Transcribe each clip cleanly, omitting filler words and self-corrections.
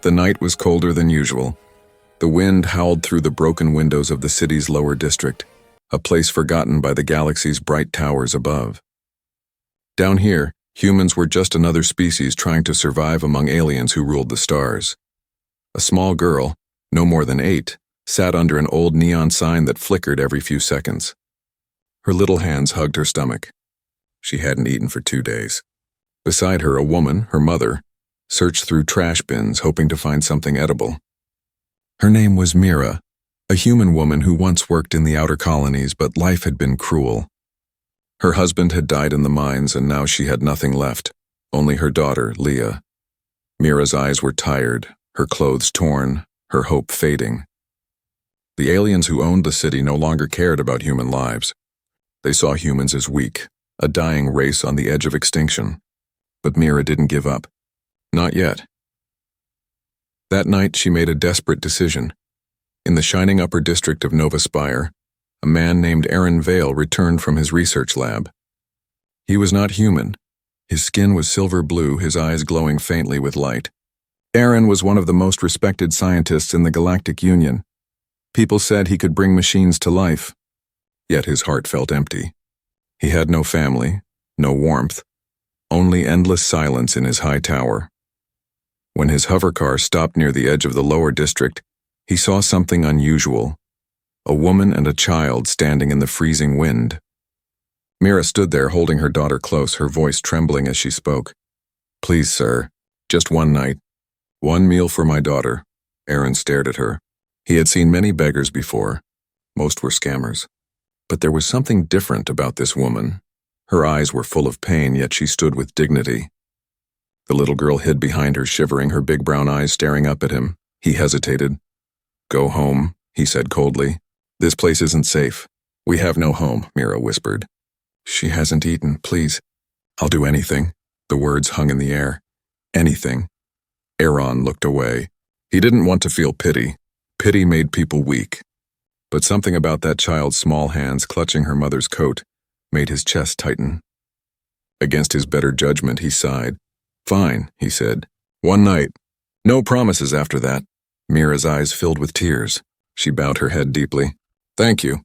The night was colder than usual. The wind howled through the broken windows of the city's lower district, a place forgotten by the galaxy's bright towers above. Down here, humans were just another species trying to survive among aliens who ruled the stars. A small girl, no more than 8, sat under an old neon sign that flickered every few seconds. Her little hands hugged her stomach. She hadn't eaten for 2 days. Beside her, a woman, her mother, searched through trash bins hoping to find something edible. Her name was Mira, a human woman who once worked in the outer colonies, but life had been cruel. Her husband had died in the mines, and now she had nothing left, only her daughter, Leah. Mira's eyes were tired, her clothes torn, her hope fading. The aliens who owned the city no longer cared about human lives. They saw humans as weak, a dying race on the edge of extinction. But Mira didn't give up. Not yet. That night, she made a desperate decision. In the shining upper district of Nova Spire, a man named Aaron Vale returned from his research lab. He was not human. His skin was silver blue, his eyes glowing faintly with light. Aaron was one of the most respected scientists in the Galactic Union. People said he could bring machines to life. Yet his heart felt empty. He had no family, no warmth, only endless silence in his high tower. When his hovercar stopped near the edge of the lower district, he saw something unusual. A woman and a child standing in the freezing wind. Mira stood there holding her daughter close, her voice trembling as she spoke. "Please, sir, just one night. One meal for my daughter." Aaron stared at her. He had seen many beggars before. Most were scammers. But there was something different about this woman. Her eyes were full of pain, yet she stood with dignity. The little girl hid behind her, shivering, her big brown eyes staring up at him. He hesitated. "Go home," he said coldly. "This place isn't safe." "We have no home," Mira whispered. "She hasn't eaten, please." "I'll do anything." The words hung in the air. "Anything." Aaron looked away. He didn't want to feel pity. Pity made people weak. But something about that child's small hands clutching her mother's coat made his chest tighten. Against his better judgment, he sighed. "Fine," he said. "One night. No promises after that." Mira's eyes filled with tears. She bowed her head deeply. "Thank you."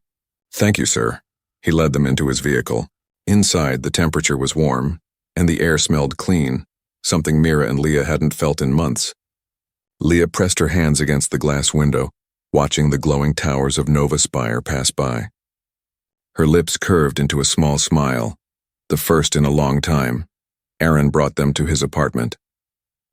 "Thank you, sir." He led them into his vehicle. Inside, the temperature was warm, and the air smelled clean, something Mira and Leah hadn't felt in months. Leah pressed her hands against the glass window, watching the glowing towers of Nova Spire pass by. Her lips curved into a small smile, the first in a long time. Aaron brought them to his apartment.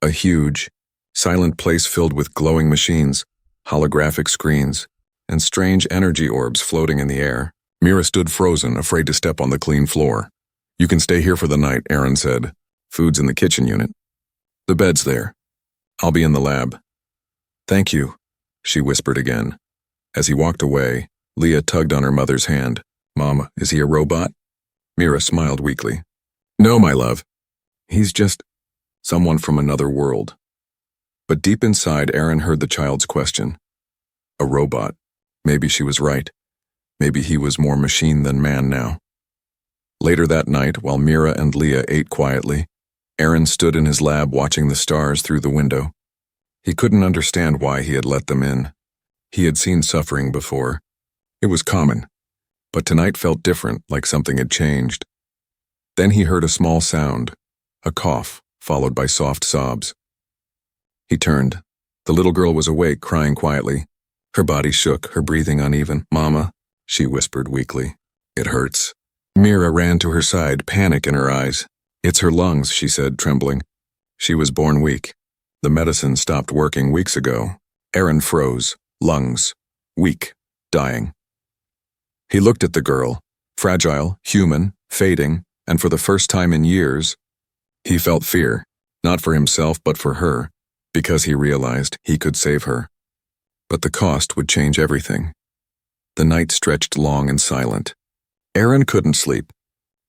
A huge, silent place filled with glowing machines, holographic screens, and strange energy orbs floating in the air. Mira stood frozen, afraid to step on the clean floor. "You can stay here for the night," Aaron said. "Food's in the kitchen unit. The bed's there. I'll be in the lab." "Thank you," she whispered again. As he walked away, Leah tugged on her mother's hand. "Mom, is he a robot?" Mira smiled weakly. "No, my love. He's just someone from another world." But deep inside, Aaron heard the child's question. A robot. Maybe she was right. Maybe he was more machine than man now. Later that night, while Mira and Leah ate quietly, Aaron stood in his lab watching the stars through the window. He couldn't understand why he had let them in. He had seen suffering before. It was common. But tonight felt different, like something had changed. Then he heard a small sound, a cough, followed by soft sobs. He turned. The little girl was awake, crying quietly. Her body shook, her breathing uneven. "Mama," she whispered weakly. "It hurts." Mira ran to her side, panic in her eyes. "It's her lungs," she said, trembling. She was born weak. The medicine stopped working weeks ago. Aaron froze. Lungs. Weak. Dying. He looked at the girl. Fragile, human, fading, and for the first time in years, he felt fear. Not for himself, but for her, because he realized he could save her. But the cost would change everything. The night stretched long and silent. Aaron couldn't sleep.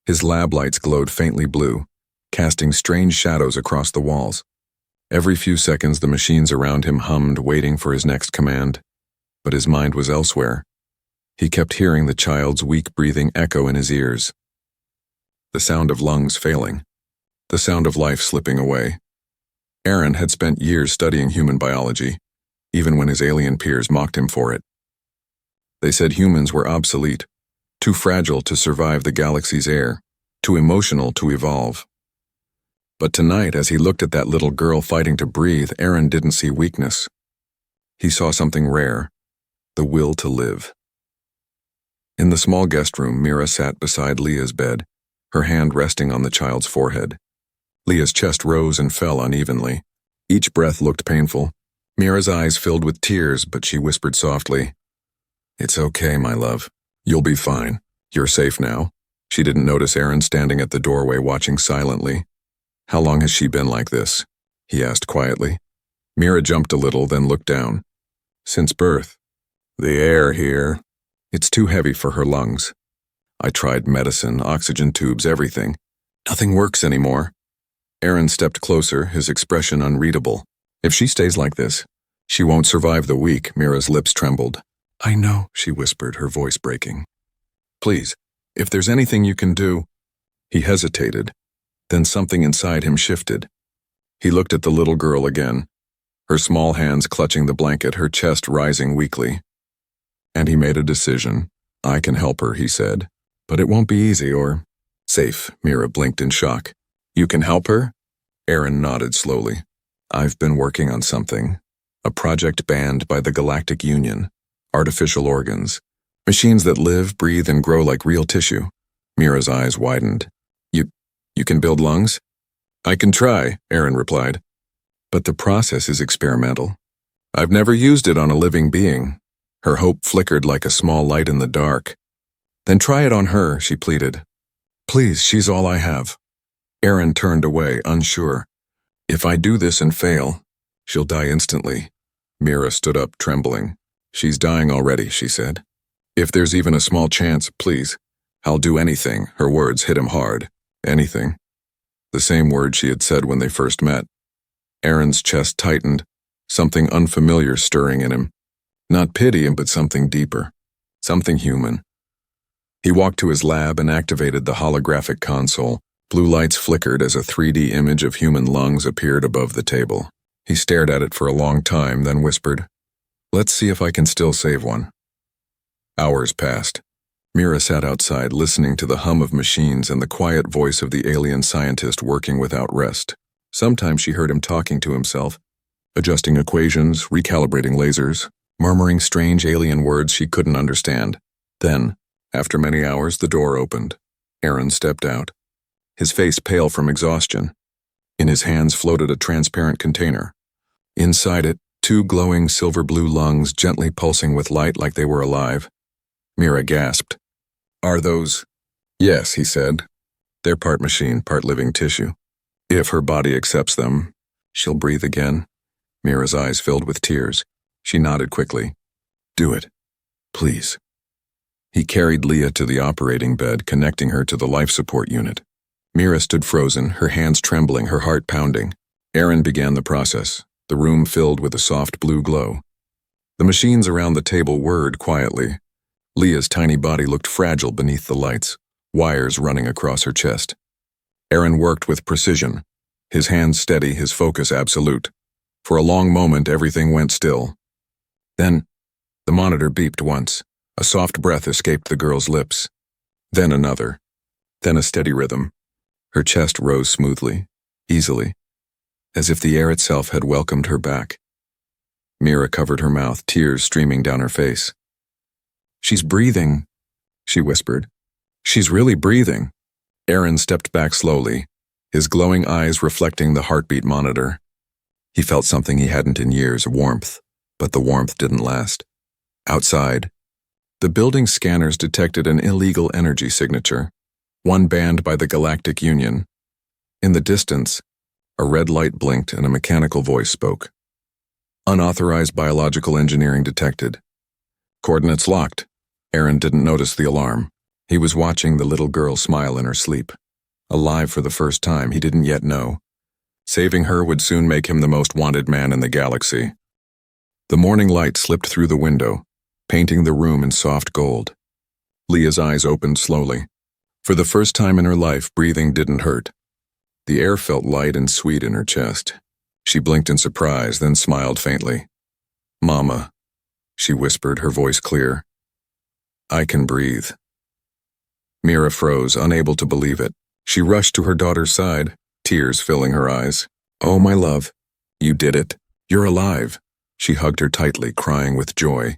His lab lights glowed faintly blue, casting strange shadows across the walls. Every few seconds the machines around him hummed, waiting for his next command. But his mind was elsewhere. He kept hearing the child's weak breathing echo in his ears. The sound of lungs failing. The sound of life slipping away. Aaron had spent years studying human biology, even when his alien peers mocked him for it. They said humans were obsolete, too fragile to survive the galaxy's air, too emotional to evolve. But tonight, as he looked at that little girl fighting to breathe, Aaron didn't see weakness. He saw something rare, the will to live. In the small guest room, Mira sat beside Leah's bed, her hand resting on the child's forehead. Leah's chest rose and fell unevenly. Each breath looked painful. Mira's eyes filled with tears, but she whispered softly, "It's okay, my love. You'll be fine. You're safe now." She didn't notice Aaron standing at the doorway watching silently. "How long has she been like this?" he asked quietly. Mira jumped a little, then looked down. "Since birth. The air here, it's too heavy for her lungs. I tried medicine, oxygen tubes, everything. Nothing works anymore." Aaron stepped closer, his expression unreadable. "If she stays like this, she won't survive the week." Mira's lips trembled. "I know," she whispered, her voice breaking. "Please, if there's anything you can do." He hesitated. Then something inside him shifted. He looked at the little girl again, her small hands clutching the blanket, her chest rising weakly. And he made a decision. "I can help her," he said. "But it won't be easy or safe." Mira blinked in shock. "You can help her?" Aaron nodded slowly. "I've been working on something. A project banned by the Galactic Union. Artificial organs. Machines that live, breathe, and grow like real tissue." Mira's eyes widened. You can build lungs?" "I can try," Aaron replied. "But the process is experimental. I've never used it on a living being." Her hope flickered like a small light in the dark. "Then try it on her," she pleaded. "Please, she's all I have." Aaron turned away, unsure. "If I do this and fail, she'll die instantly." Mira stood up, trembling. "She's dying already," she said. "If there's even a small chance, please, I'll do anything." Her words hit him hard. Anything. The same word she had said when they first met. Aaron's chest tightened, something unfamiliar stirring in him. Not pity, but something deeper. Something human. He walked to his lab and activated the holographic console. Blue lights flickered as a 3D image of human lungs appeared above the table. He stared at it for a long time, then whispered, "Let's see if I can still save one." Hours passed. Mira sat outside, listening to the hum of machines and the quiet voice of the alien scientist working without rest. Sometimes she heard him talking to himself, adjusting equations, recalibrating lasers, murmuring strange alien words she couldn't understand. Then, after many hours, the door opened. Aaron stepped out, his face pale from exhaustion. In his hands floated a transparent container. Inside it, 2 glowing silver-blue lungs gently pulsing with light like they were alive. Mira gasped. "Are those?" "Yes," he said. "They're part machine, part living tissue. If her body accepts them, she'll breathe again." Mira's eyes filled with tears. She nodded quickly. "Do it. Please." He carried Leah to the operating bed, connecting her to the life support unit. Mira stood frozen, her hands trembling, her heart pounding. Aaron began the process, the room filled with a soft blue glow. The machines around the table whirred quietly. Leah's tiny body looked fragile beneath the lights, wires running across her chest. Aaron worked with precision, his hands steady, his focus absolute. For a long moment, everything went still. Then, the monitor beeped once. A soft breath escaped the girl's lips. Then another. Then a steady rhythm. Her chest rose smoothly, easily, as if the air itself had welcomed her back. Mira covered her mouth, tears streaming down her face. "She's breathing," she whispered. "She's really breathing." Aaron stepped back slowly, his glowing eyes reflecting the heartbeat monitor. He felt something he hadn't in years, warmth, but the warmth didn't last. Outside, the building's scanners detected an illegal energy signature, one banned by the Galactic Union. In the distance, a red light blinked and a mechanical voice spoke. "Unauthorized biological engineering detected. Coordinates locked." Aaron didn't notice the alarm. He was watching the little girl smile in her sleep. Alive for the first time, he didn't yet know. Saving her would soon make him the most wanted man in the galaxy. The morning light slipped through the window, painting the room in soft gold. Leah's eyes opened slowly. For the first time in her life, breathing didn't hurt. The air felt light and sweet in her chest. She blinked in surprise, then smiled faintly. Mama, she whispered, her voice clear. I can breathe. Mira froze, unable to believe it. She rushed to her daughter's side, tears filling her eyes. Oh, my love, you did it. You're alive. She hugged her tightly, crying with joy.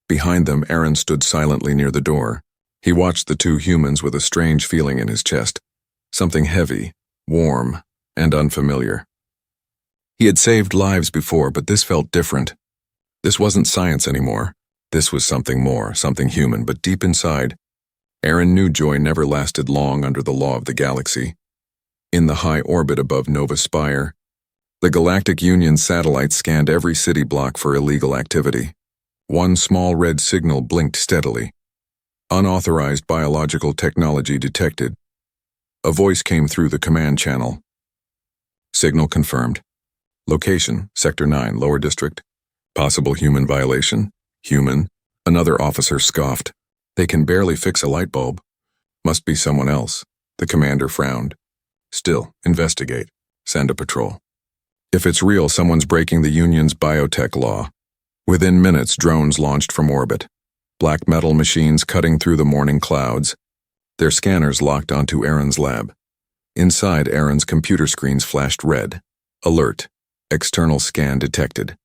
Behind them, Aaron stood silently near the door. He watched the two humans with a strange feeling in his chest. Something heavy, warm, and unfamiliar. He had saved lives before, but this felt different. This wasn't science anymore. This was something more, something human, but deep inside, Aaron knew joy never lasted long under the law of the galaxy. In the high orbit above Nova Spire, the Galactic Union satellites scanned every city block for illegal activity. One small red signal blinked steadily. Unauthorized biological technology detected. A voice came through the command channel. Signal confirmed. Location, Sector 9, Lower District. Possible human violation. Human. Another officer scoffed. They can barely fix a light bulb. Must be someone else. The commander frowned. Still, investigate. Send a patrol. If it's real, someone's breaking the Union's biotech law. Within minutes, drones launched from orbit. Black metal machines cutting through the morning clouds. Their scanners locked onto Aaron's lab. Inside, Aaron's computer screens flashed red. Alert. External scan detected.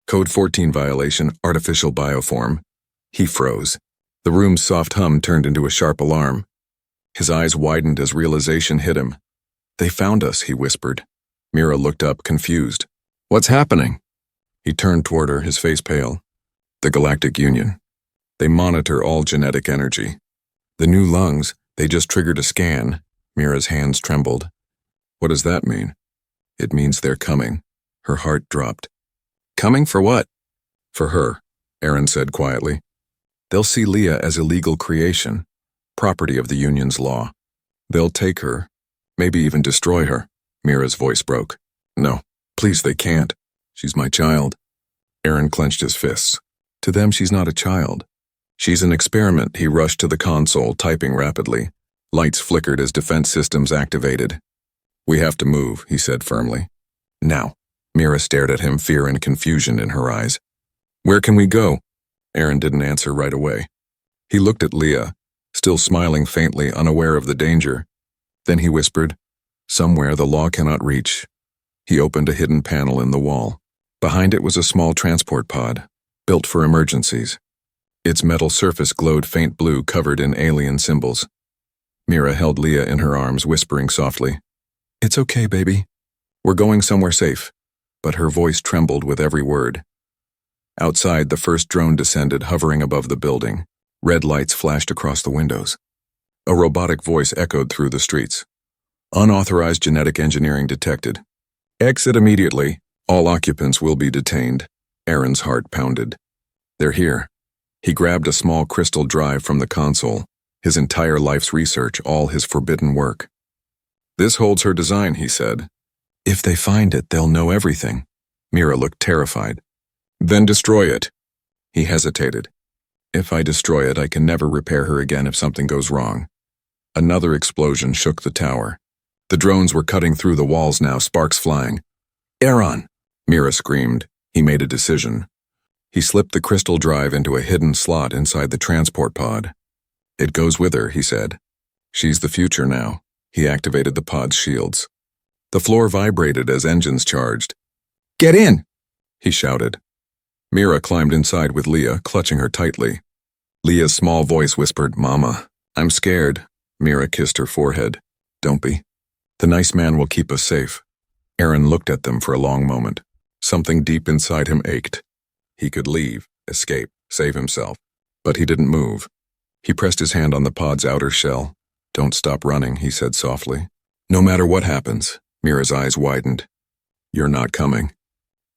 Code 14 violation, artificial bioform. He froze. The room's soft hum turned into a sharp alarm. His eyes widened as realization hit him. They found us, he whispered. Mira looked up, confused. What's happening? He turned toward her, his face pale. The Galactic Union. They monitor all genetic energy. The new lungs, they just triggered a scan. Mira's hands trembled. What does that mean? It means they're coming. Her heart dropped. Coming for what? For her, Aaron said quietly. They'll see Leah as illegal creation, property of the Union's law. They'll take her, maybe even destroy her. Mira's voice broke. No, please, they can't. She's my child. Aaron clenched his fists. To them, she's not a child. She's an experiment. He rushed to the console, typing rapidly. Lights flickered as defense systems activated. We have to move, he said firmly. Now. Mira stared at him, fear and confusion in her eyes. Where can we go? Aaron didn't answer right away. He looked at Leah, still smiling faintly, unaware of the danger. Then he whispered, somewhere the law cannot reach. He opened a hidden panel in the wall. Behind it was a small transport pod, built for emergencies. Its metal surface glowed faint blue, covered in alien symbols. Mira held Leah in her arms, whispering softly, It's okay, baby. We're going somewhere safe. But her voice trembled with every word. Outside, the first drone descended, hovering above the building. Red lights flashed across the windows. A robotic voice echoed through the streets. Unauthorized genetic engineering detected. Exit immediately. All occupants will be detained. Aaron's heart pounded. They're here. He grabbed a small crystal drive from the console, his entire life's research, all his forbidden work. This holds her design, he said. If they find it, they'll know everything. Mira looked terrified. Then destroy it. He hesitated. If I destroy it, I can never repair her again if something goes wrong. Another explosion shook the tower. The drones were cutting through the walls now, sparks flying. Aaron! Mira screamed. He made a decision. He slipped the crystal drive into a hidden slot inside the transport pod. It goes with her, he said. She's the future now. He activated the pod's shields. The floor vibrated as engines charged. Get in! He shouted. Mira climbed inside with Leah, clutching her tightly. Leah's small voice whispered, Mama, I'm scared. Mira kissed her forehead. Don't be. The nice man will keep us safe. Aaron looked at them for a long moment. Something deep inside him ached. He could leave, escape, save himself. But he didn't move. He pressed his hand on the pod's outer shell. Don't stop running, he said softly. No matter what happens. Mira's eyes widened. You're not coming.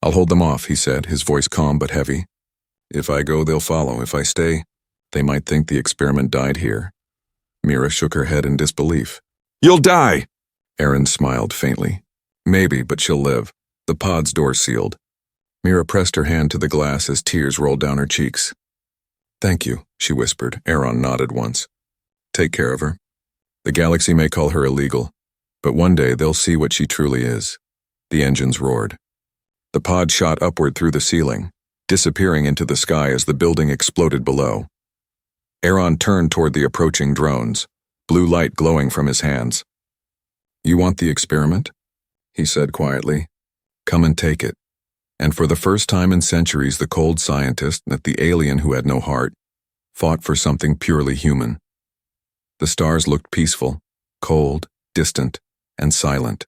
I'll hold them off, he said, his voice calm but heavy. If I go, they'll follow. If I stay, they might think the experiment died here. Mira shook her head in disbelief. You'll die! Aaron smiled faintly. Maybe, but she'll live. The pod's door sealed. Mira pressed her hand to the glass as tears rolled down her cheeks. Thank you, she whispered. Aaron nodded once. Take care of her. The galaxy may call her illegal, but one day they'll see what she truly is. The engines roared. The pod shot upward through the ceiling, disappearing into the sky as the building exploded below. Aaron turned toward the approaching drones, blue light glowing from his hands. "You want the experiment?" he said quietly. "Come and take it." And for the first time in centuries, the cold scientist, the alien who had no heart, fought for something purely human. The stars looked peaceful, cold, distant, and silent.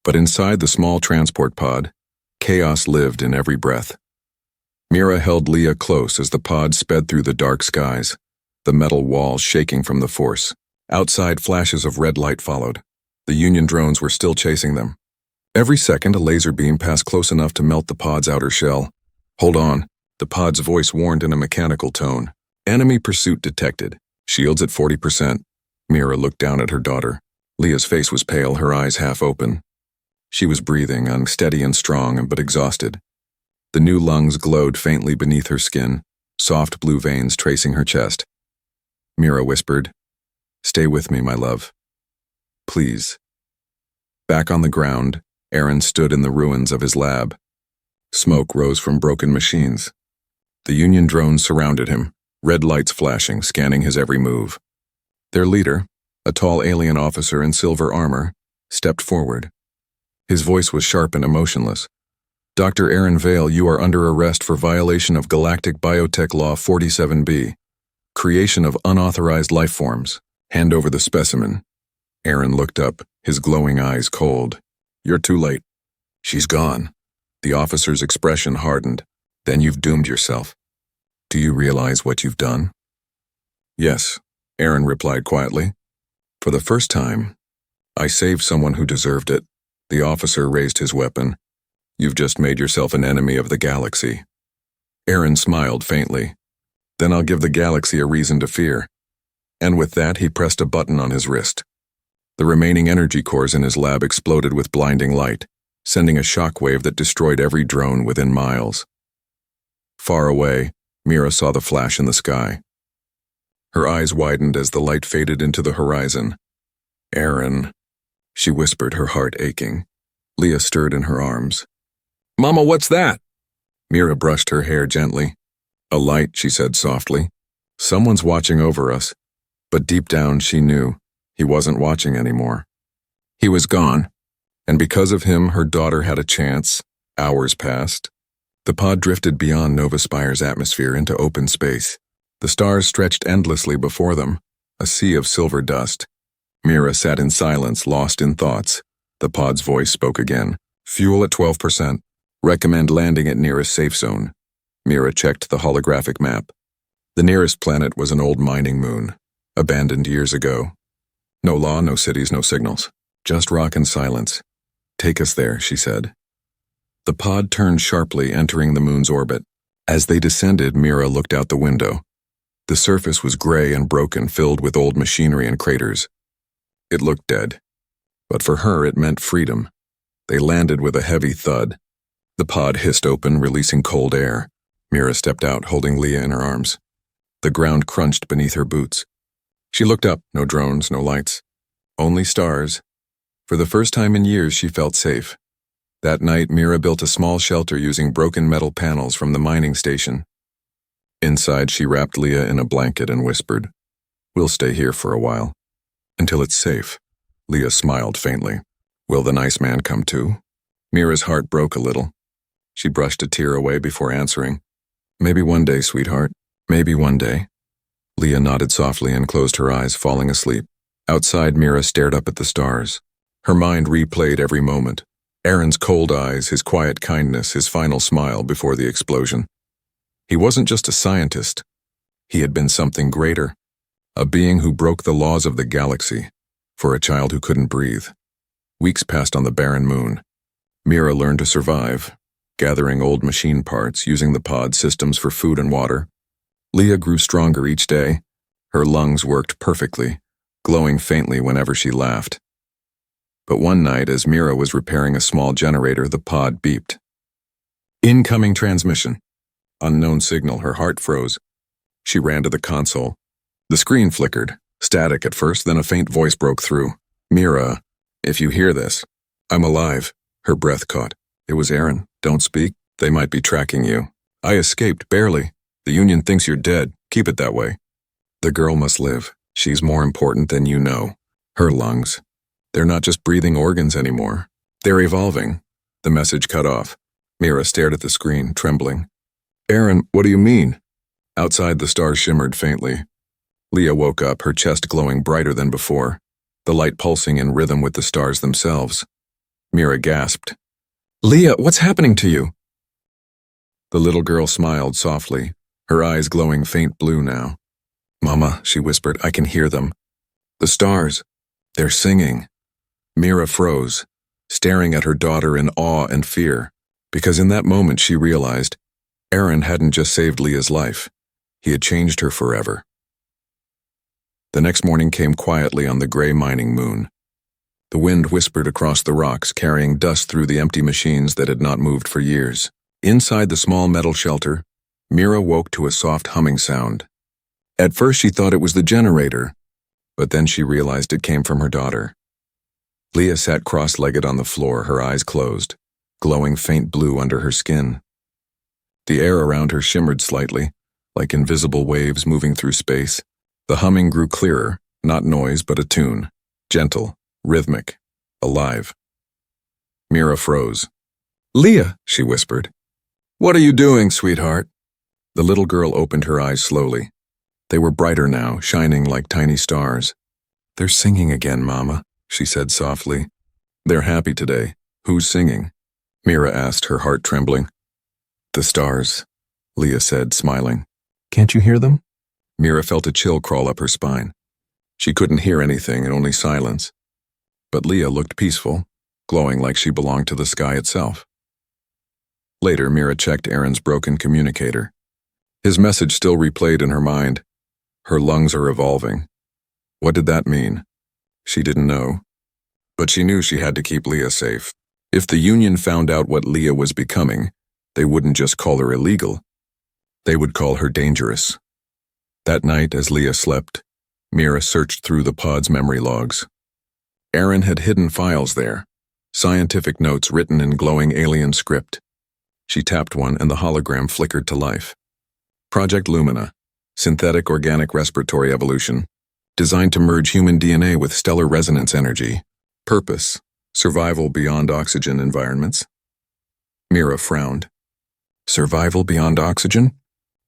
But inside the small transport pod, chaos lived in every breath. Mira held Leah close as the pod sped through the dark skies, the metal walls shaking from the force. Outside, flashes of red light followed. The Union drones were still chasing them. Every second, a laser beam passed close enough to melt the pod's outer shell. "Hold on," the pod's voice warned in a mechanical tone. "Enemy pursuit detected. Shields at 40%. Mira looked down at her daughter. Leah's face was pale, her eyes half open. She was breathing, unsteady and strong, but exhausted. The new lungs glowed faintly beneath her skin, soft blue veins tracing her chest. Mira whispered, "Stay with me, my love. Please." Back on the ground, Aaron stood in the ruins of his lab. Smoke rose from broken machines. The Union drones surrounded him, red lights flashing, scanning his every move. Their leader, a tall alien officer in silver armor, stepped forward. His voice was sharp and emotionless. "Dr. Aaron Vale, you are under arrest for violation of Galactic Biotech Law 47B. Creation of unauthorized life forms. Hand over the specimen." Aaron looked up, his glowing eyes cold. "You're too late. She's gone." The officer's expression hardened. "Then you've doomed yourself. Do you realize what you've done?" "Yes," Aaron replied quietly. "For the first time, I saved someone who deserved it." The officer raised his weapon. "You've just made yourself an enemy of the galaxy." Aaron smiled faintly. "Then I'll give the galaxy a reason to fear." And with that, he pressed a button on his wrist. The remaining energy cores in his lab exploded with blinding light, sending a shockwave that destroyed every drone within miles. Far away, Mira saw the flash in the sky. Her eyes widened as the light faded into the horizon. "Aaron," she whispered, her heart aching. Leah stirred in her arms. "Mama, what's that?" Mira brushed her hair gently. "A light," she said softly. "Someone's watching over us." But deep down she knew he wasn't watching anymore. He was gone, and because of him, her daughter had a chance. Hours passed. The pod drifted beyond Nova Spire's atmosphere into open space. The stars stretched endlessly before them, a sea of silver dust. Mira sat in silence, lost in thoughts. The pod's voice spoke again. "Fuel at 12%. Recommend landing at nearest safe zone." Mira checked the holographic map. The nearest planet was an old mining moon, abandoned years ago. No law, no cities, no signals. Just rock and silence. "Take us there," she said. The pod turned sharply, entering the moon's orbit. As they descended, Mira looked out the window. The surface was gray and broken, filled with old machinery and craters. It looked dead. But for her, it meant freedom. They landed with a heavy thud. The pod hissed open, releasing cold air. Mira stepped out, holding Leah in her arms. The ground crunched beneath her boots. She looked up, no drones, no lights. Only stars. For the first time in years, she felt safe. That night, Mira built a small shelter using broken metal panels from the mining station. Inside, she wrapped Leah in a blanket and whispered, "We'll stay here for a while. Until it's safe." Leah smiled faintly. "Will the nice man come too?" Mira's heart broke a little. She brushed a tear away before answering, "Maybe one day, sweetheart. Maybe one day." Leah nodded softly and closed her eyes, falling asleep. Outside, Mira stared up at the stars. Her mind replayed every moment. Aaron's cold eyes, his quiet kindness, his final smile before the explosion. He wasn't just a scientist. He had been something greater. A being who broke the laws of the galaxy for a child who couldn't breathe. Weeks passed on the barren moon. Mira learned to survive, gathering old machine parts, using the pod systems for food and water. Leah grew stronger each day. Her lungs worked perfectly, glowing faintly whenever she laughed. But one night, as Mira was repairing a small generator, the pod beeped. "Incoming transmission." Unknown signal, her heart froze. She ran to the console. The screen flickered, static at first, then a faint voice broke through. "Mira, if you hear this, I'm alive." Her breath caught. It was Aaron. Don't speak. They might be tracking you. I escaped, barely. The Union thinks you're dead. Keep it that way. The girl must live. She's more important than you know. Her lungs. They're not just breathing organs anymore. They're evolving. The message cut off. Mira stared at the screen, trembling. Aaron, what do you mean? Outside, the stars shimmered faintly. Leah woke up, her chest glowing brighter than before, the light pulsing in rhythm with the stars themselves. Mira gasped. Leah, what's happening to you? The little girl smiled softly, her eyes glowing faint blue now. Mama, she whispered, I can hear them. The stars. They're singing. Mira froze, staring at her daughter in awe and fear, because in that moment she realized Aaron hadn't just saved Leah's life. He had changed her forever. The next morning came quietly on the gray mining moon. The wind whispered across the rocks, carrying dust through the empty machines that had not moved for years. Inside the small metal shelter, Mira woke to a soft humming sound. At first she thought it was the generator, but then she realized it came from her daughter. Leah sat cross-legged on the floor, her eyes closed, glowing faint blue under her skin. The air around her shimmered slightly, like invisible waves moving through space. The humming grew clearer, not noise but a tune, gentle, rhythmic, alive. Mira froze. Leah, she whispered. What are you doing, sweetheart? The little girl opened her eyes slowly. They were brighter now, shining like tiny stars. They're singing again, Mama, she said softly. They're happy today. Who's singing? Mira asked, her heart trembling. The stars, Leah said, smiling. Can't you hear them? Mira felt a chill crawl up her spine. She couldn't hear anything and only silence. But Leah looked peaceful, glowing like she belonged to the sky itself. Later, Mira checked Aaron's broken communicator. His message still replayed in her mind. Her lungs are evolving. What did that mean? She didn't know. But she knew she had to keep Leah safe. If the Union found out what Leah was becoming, they wouldn't just call her illegal. They would call her dangerous. That night, as Leah slept, Mira searched through the pod's memory logs. Aaron had hidden files there, scientific notes written in glowing alien script. She tapped one and the hologram flickered to life. Project Lumina, synthetic organic respiratory evolution, designed to merge human DNA with stellar resonance energy. Purpose, survival beyond oxygen environments. Mira frowned. Survival beyond oxygen?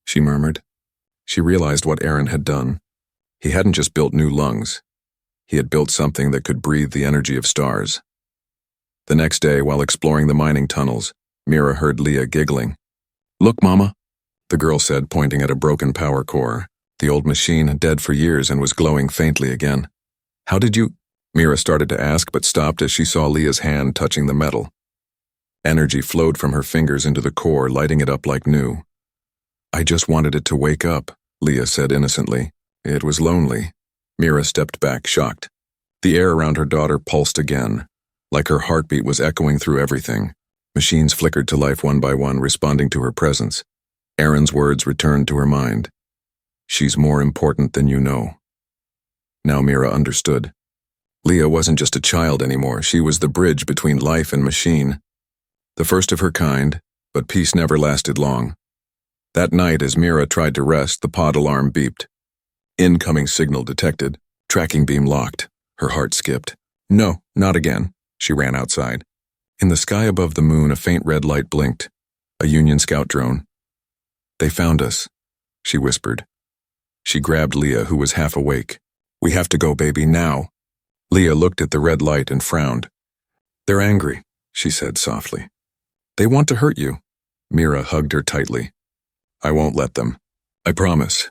She murmured. She realized what Aaron had done. He hadn't just built new lungs. He had built something that could breathe the energy of stars. The next day, while exploring the mining tunnels, Mira heard Leah giggling. Look, Mama, the girl said, pointing at a broken power core. The old machine, dead for years, and was glowing faintly again. How did you? Mira started to ask, but stopped as she saw Leah's hand touching the metal. Energy flowed from her fingers into the core, lighting it up like new. I just wanted it to wake up, Leah said innocently. It was lonely. Mira stepped back, shocked. The air around her daughter pulsed again, like her heartbeat was echoing through everything. Machines flickered to life one by one, responding to her presence. Aaron's words returned to her mind. She's more important than you know. Now Mira understood. Leah wasn't just a child anymore. She was the bridge between life and machine. The first of her kind, but peace never lasted long. That night, as Mira tried to rest, the pod alarm beeped. Incoming signal detected. Tracking beam locked. Her heart skipped. No, not again. She ran outside. In the sky above the moon, a faint red light blinked. A Union scout drone. They found us, she whispered. She grabbed Leah, who was half awake. We have to go, baby, now. Leah looked at the red light and frowned. They're angry, she said softly. They want to hurt you. Mira hugged her tightly. I won't let them. I promise.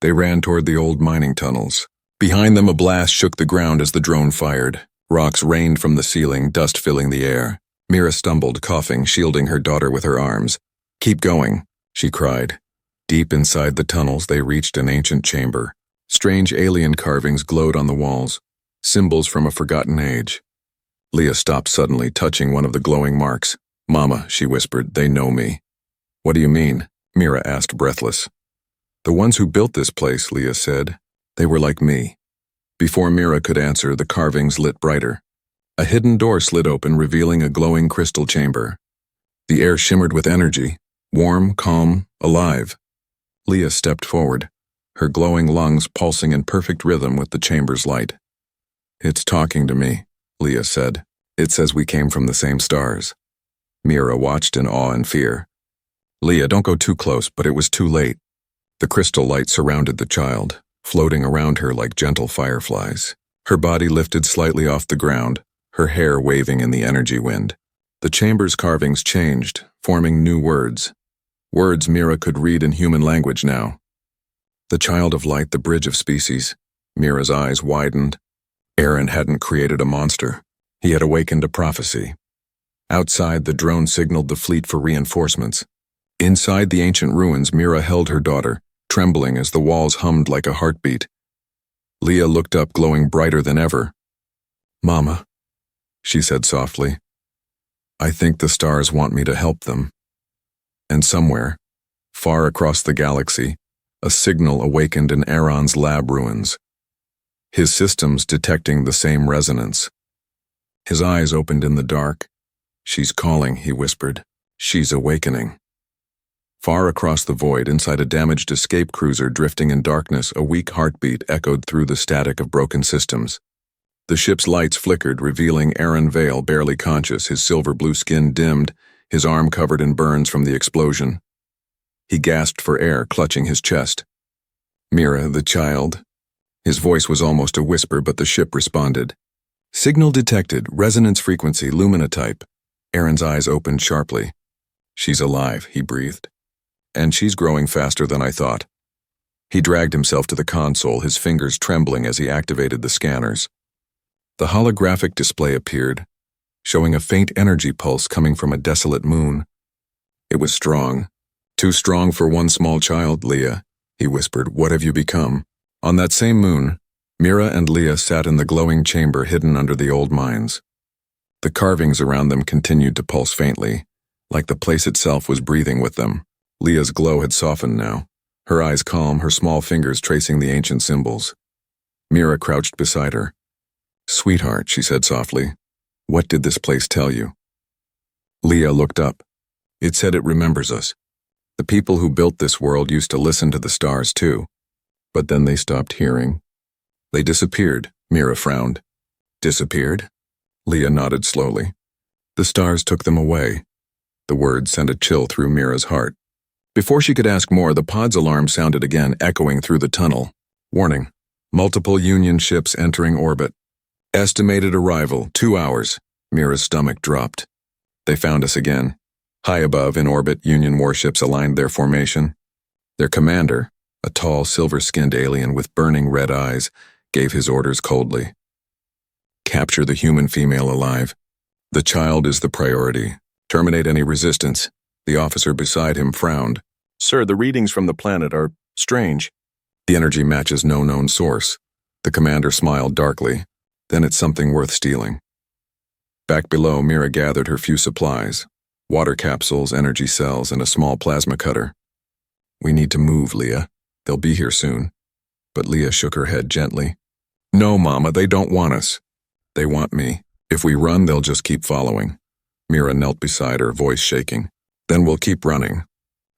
They ran toward the old mining tunnels. Behind them, a blast shook the ground as the drone fired. Rocks rained from the ceiling, dust filling the air. Mira stumbled, coughing, shielding her daughter with her arms. Keep going, she cried. Deep inside the tunnels, they reached an ancient chamber. Strange alien carvings glowed on the walls, symbols from a forgotten age. Leah stopped suddenly, touching one of the glowing marks. Mama, she whispered, they know me. What do you mean? Mira asked, breathless. The ones who built this place, Leah said. They were like me. Before Mira could answer, the carvings lit brighter. A hidden door slid open, revealing a glowing crystal chamber. The air shimmered with energy, warm, calm, alive. Leah stepped forward, her glowing lungs pulsing in perfect rhythm with the chamber's light. "It's talking to me," Leah said. "It says we came from the same stars." Mira watched in awe and fear. "Leah, don't go too close," but it was too late. The crystal light surrounded the child, floating around her like gentle fireflies. Her body lifted slightly off the ground, her hair waving in the energy wind. The chamber's carvings changed, forming new words. Words Mira could read in human language now. The child of light, the bridge of species. Mira's eyes widened. Aaron hadn't created a monster. He had awakened a prophecy. Outside, the drone signaled the fleet for reinforcements. Inside the ancient ruins, Mira held her daughter, trembling as the walls hummed like a heartbeat. Leah looked up, glowing brighter than ever. "Mama," she said softly, "I think the stars want me to help them." And somewhere, far across the galaxy, a signal awakened in Aaron's lab ruins, his systems detecting the same resonance. His eyes opened in the dark. "She's calling," he whispered. "She's awakening." Far across the void, inside a damaged escape cruiser drifting in darkness, a weak heartbeat echoed through the static of broken systems. The ship's lights flickered, revealing Aaron Vale barely conscious, his silver-blue skin dimmed, his arm covered in burns from the explosion. He gasped for air, clutching his chest. "Mira, the child." His voice was almost a whisper, but the ship responded. "Signal detected, resonance frequency, Lumina type." Aaron's eyes opened sharply. "She's alive," he breathed. "And she's growing faster than I thought." He dragged himself to the console, his fingers trembling as he activated the scanners. The holographic display appeared, showing a faint energy pulse coming from a desolate moon. It was strong. "Too strong for one small child, Leah," he whispered. "What have you become?" On that same moon, Mira and Leah sat in the glowing chamber hidden under the old mines. The carvings around them continued to pulse faintly, like the place itself was breathing with them. Leah's glow had softened now, her eyes calm, her small fingers tracing the ancient symbols. Mira crouched beside her. "Sweetheart," she said softly, "what did this place tell you?" Leah looked up. "It said it remembers us. The people who built this world used to listen to the stars too. But then they stopped hearing. They disappeared," Mira frowned. "Disappeared?" Leah nodded slowly. "The stars took them away." The words sent a chill through Mira's heart. Before she could ask more, the pod's alarm sounded again, echoing through the tunnel. "Warning. Multiple Union ships entering orbit. Estimated arrival, 2 hours." Mira's stomach dropped. They found us again. High above, in orbit, Union warships aligned their formation. Their commander, a tall, silver-skinned alien with burning red eyes, gave his orders coldly. "Capture the human female alive. The child is the priority. Terminate any resistance." The officer beside him frowned. "Sir, the readings from the planet are strange." "The energy matches no known source." The commander smiled darkly. "Then it's something worth stealing." Back below, Mira gathered her few supplies: water capsules, energy cells, and a small plasma cutter. "We need to move, Leah. They'll be here soon." But Leah shook her head gently. "No, Mama, they don't want us. They want me. If we run, they'll just keep following." Mira knelt beside her, voice shaking. "Then we'll keep running.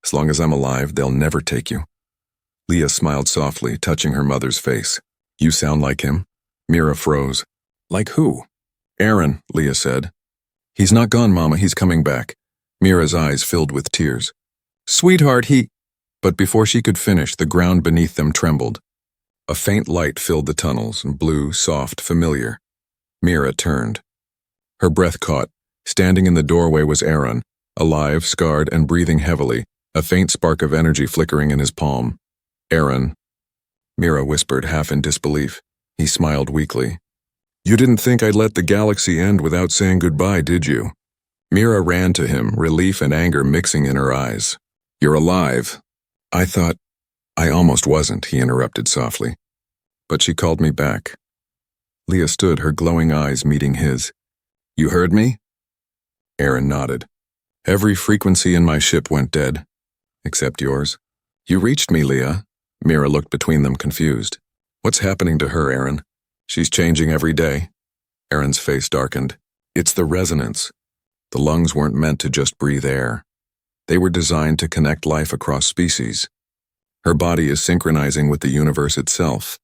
As long as I'm alive, they'll never take you." Leah smiled softly, touching her mother's face. "You sound like him." Mira froze. "Like who?" "Aaron," Leah said. "He's not gone, Mama, he's coming back." Mira's eyes filled with tears. "Sweetheart, he—" But before she could finish, the ground beneath them trembled. A faint light filled the tunnels, blue, soft, familiar. Mira turned. Her breath caught. Standing in the doorway was Aaron, alive, scarred, and breathing heavily, a faint spark of energy flickering in his palm. "Aaron," Mira whispered, half in disbelief. He smiled weakly. "You didn't think I'd let the galaxy end without saying goodbye, did you?" Mira ran to him, relief and anger mixing in her eyes. "You're alive." "I thought—" "I almost wasn't," he interrupted softly. "But she called me back." Leah stood, her glowing eyes meeting his. "You heard me?" Aaron nodded. "Every frequency in my ship went dead. Except yours." "You reached me, Leah." Mira looked between them, confused. "What's happening to her, Aaron?" "She's changing every day." Aaron's face darkened. "It's the resonance. The lungs weren't meant to just breathe air. They were designed to connect life across species. Her body is synchronizing with the universe itself.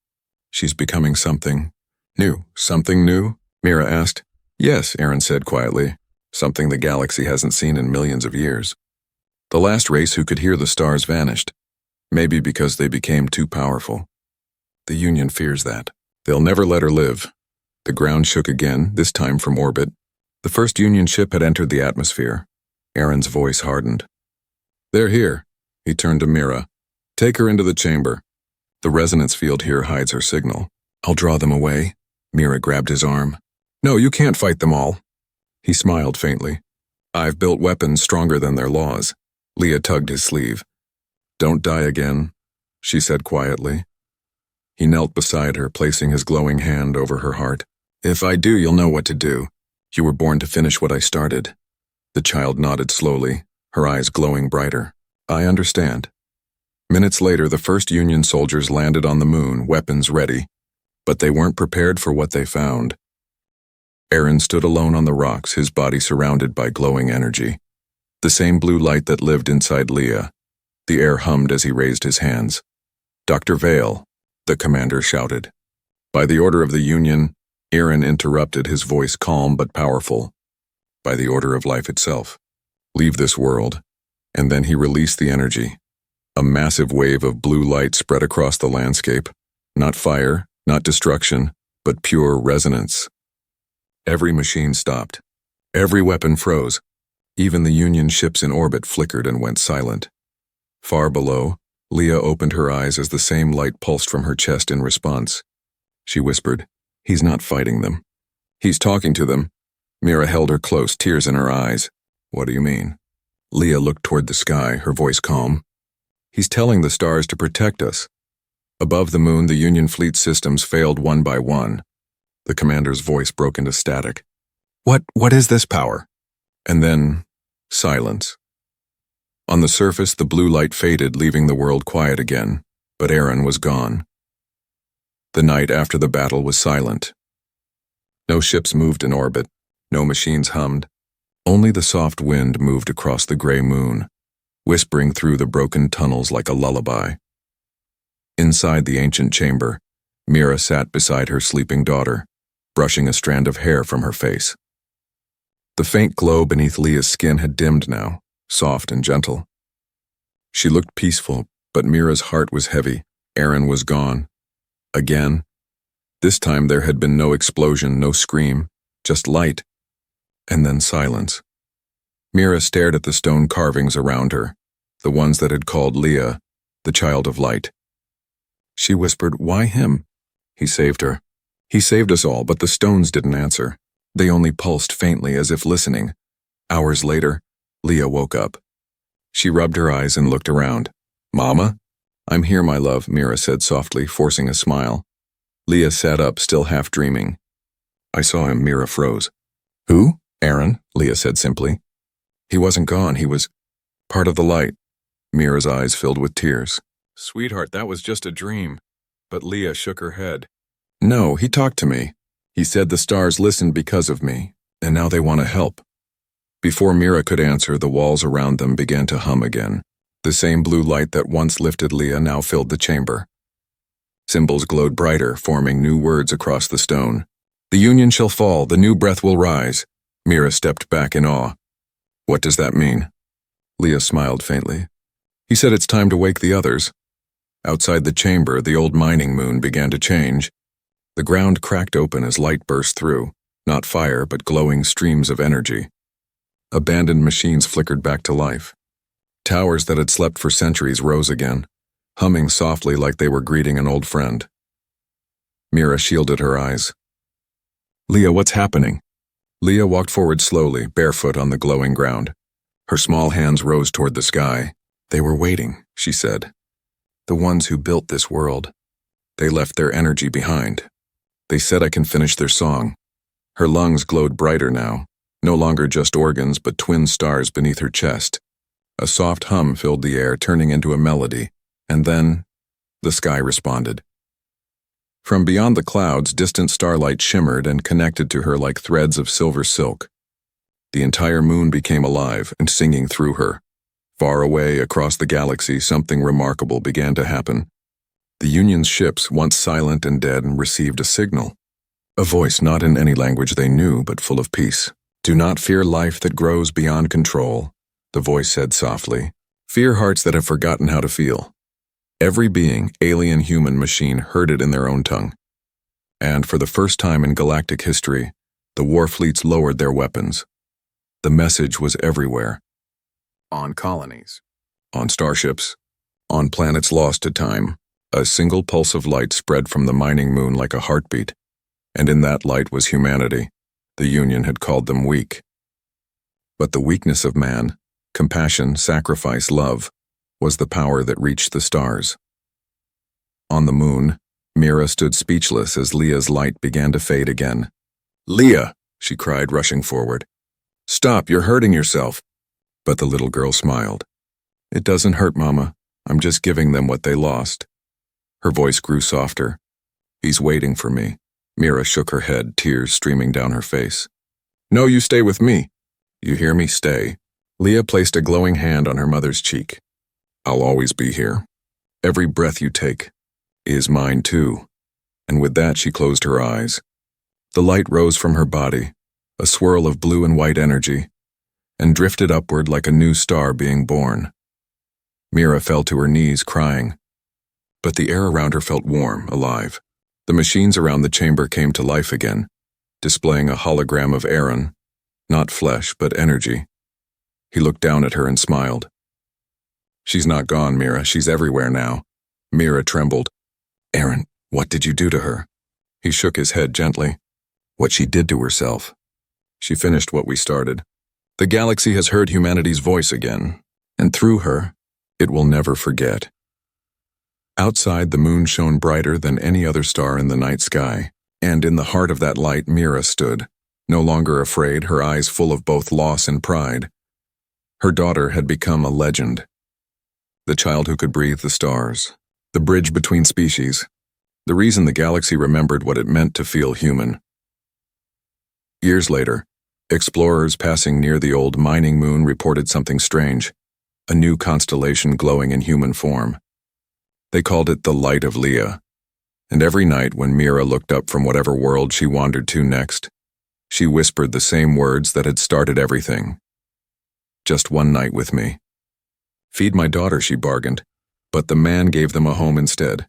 She's becoming something new. Something new? Mira asked. Yes, Aaron said quietly. Something the galaxy hasn't seen in millions of years. The last race who could hear the stars vanished. Maybe because they became too powerful. The Union fears that. They'll never let her live. The ground shook again, this time from orbit. The first Union ship had entered the atmosphere. Aaron's voice hardened. They're here. He turned to Mira. Take her into the chamber. The resonance field here hides her signal. I'll draw them away. Mira grabbed his arm. No, you can't fight them all. He smiled faintly. I've built weapons stronger than their laws. Leah tugged his sleeve. Don't die again, she said quietly. He knelt beside her, placing his glowing hand over her heart. If I do, you'll know what to do. You were born to finish what I started. The child nodded slowly, her eyes glowing brighter. I understand. Minutes later, the first Union soldiers landed on the moon, weapons ready. But they weren't prepared for what they found. Aaron stood alone on the rocks, his body surrounded by glowing energy. The same blue light that lived inside Leah. The air hummed as he raised his hands. Dr. Vale, the commander shouted. By the order of the Union, Aaron interrupted, his voice calm but powerful. By the order of life itself. Leave this world. And then he released the energy. A massive wave of blue light spread across the landscape. Not fire, not destruction, but pure resonance. Every machine stopped. Every weapon froze. Even the Union ships in orbit flickered and went silent. Far below, Leah opened her eyes as the same light pulsed from her chest in response. She whispered, He's not fighting them. He's talking to them. Mira held her close, tears in her eyes. What do you mean? Leah looked toward the sky, her voice calm. He's telling the stars to protect us. Above the moon, the Union fleet systems failed one by one. The commander's voice broke into static. What is this power? And then, silence. On the surface, the blue light faded, leaving the world quiet again, but Aaron was gone. The night after the battle was silent. No ships moved in orbit, no machines hummed. Only the soft wind moved across the gray moon, whispering through the broken tunnels like a lullaby. Inside the ancient chamber, Mira sat beside her sleeping daughter, brushing a strand of hair from her face. The faint glow beneath Leah's skin had dimmed now, soft and gentle. She looked peaceful, but Mira's heart was heavy. Aaron was gone. Again. This time there had been no explosion, no scream, just light, and then silence. Mira stared at the stone carvings around her, the ones that had called Leah, the child of light. She whispered, Why him? He saved her. He saved us all, but the stones didn't answer. They only pulsed faintly as if listening. Hours later, Leah woke up. She rubbed her eyes and looked around. Mama? I'm here, my love, Mira said softly, forcing a smile. Leah sat up, still half dreaming. I saw him, Mira froze. Who? Aaron, Leah said simply. He wasn't gone, he was part of the light. Mira's eyes filled with tears. Sweetheart, that was just a dream. But Leah shook her head. No, he talked to me. He said the stars listened because of me, and now they want to help. Before Mira could answer, the walls around them began to hum again. The same blue light that once lifted Leah now filled the chamber. Symbols glowed brighter, forming new words across the stone. The Union shall fall, the new breath will rise. Mira stepped back in awe. What does that mean? Leah smiled faintly. He said it's time to wake the others. Outside the chamber, the old mining moon began to change. The ground cracked open as light burst through, not fire, but glowing streams of energy. Abandoned machines flickered back to life. Towers that had slept for centuries rose again, humming softly like they were greeting an old friend. Mira shielded her eyes. Leah, what's happening? Leah walked forward slowly, barefoot on the glowing ground. Her small hands rose toward the sky. They were waiting, she said. The ones who built this world. They left their energy behind. They said I can finish their song. Her lungs glowed brighter now, no longer just organs but twin stars beneath her chest. A soft hum filled the air, turning into a melody, and then the sky responded. From beyond the clouds, distant starlight shimmered and connected to her like threads of silver silk. The entire moon became alive and singing through her. Far away across the galaxy, something remarkable began to happen. The Union's ships, once silent and dead, received a signal. A voice not in any language they knew, but full of peace. "Do not fear life that grows beyond control," the voice said softly. "Fear hearts that have forgotten how to feel." Every being, alien, human, machine, heard it in their own tongue. And for the first time in galactic history, the war fleets lowered their weapons. The message was everywhere. On colonies, on starships, on planets lost to time, a single pulse of light spread from the mining moon like a heartbeat. And in that light was humanity. The Union had called them weak. But the weakness of man, compassion, sacrifice, love, was the power that reached the stars. On the moon, Mira stood speechless as Leah's light began to fade again. "Leah!" she cried, rushing forward. "Stop, you're hurting yourself." But the little girl smiled. "It doesn't hurt, Mama. I'm just giving them what they lost." Her voice grew softer. "He's waiting for me." Mira shook her head, tears streaming down her face. "No, you stay with me." "You hear me? Stay." Leah placed a glowing hand on her mother's cheek. "I'll always be here. Every breath you take is mine too." And with that she closed her eyes. The light rose from her body, a swirl of blue and white energy, and drifted upward like a new star being born. Mira fell to her knees, crying. But the air around her felt warm, alive. The machines around the chamber came to life again, displaying a hologram of Aaron, not flesh, but energy. He looked down at her and smiled. "She's not gone, Mira. She's everywhere now." Mira trembled. "Aaron, what did you do to her?" He shook his head gently. "What she did to herself. She finished what we started. The galaxy has heard humanity's voice again, and through her, it will never forget." Outside, the moon shone brighter than any other star in the night sky, and in the heart of that light Mira stood, no longer afraid, her eyes full of both loss and pride. Her daughter had become a legend. The child who could breathe the stars, the bridge between species, the reason the galaxy remembered what it meant to feel human. Years later, explorers passing near the old mining moon reported something strange, a new constellation glowing in human form. They called it the Light of Leah, and every night when Mira looked up from whatever world she wandered to next, she whispered the same words that had started everything. "Just one night with me." "Feed my daughter," she bargained, but the man gave them a home instead,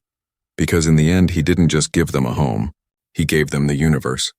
because in the end he didn't just give them a home, he gave them the universe.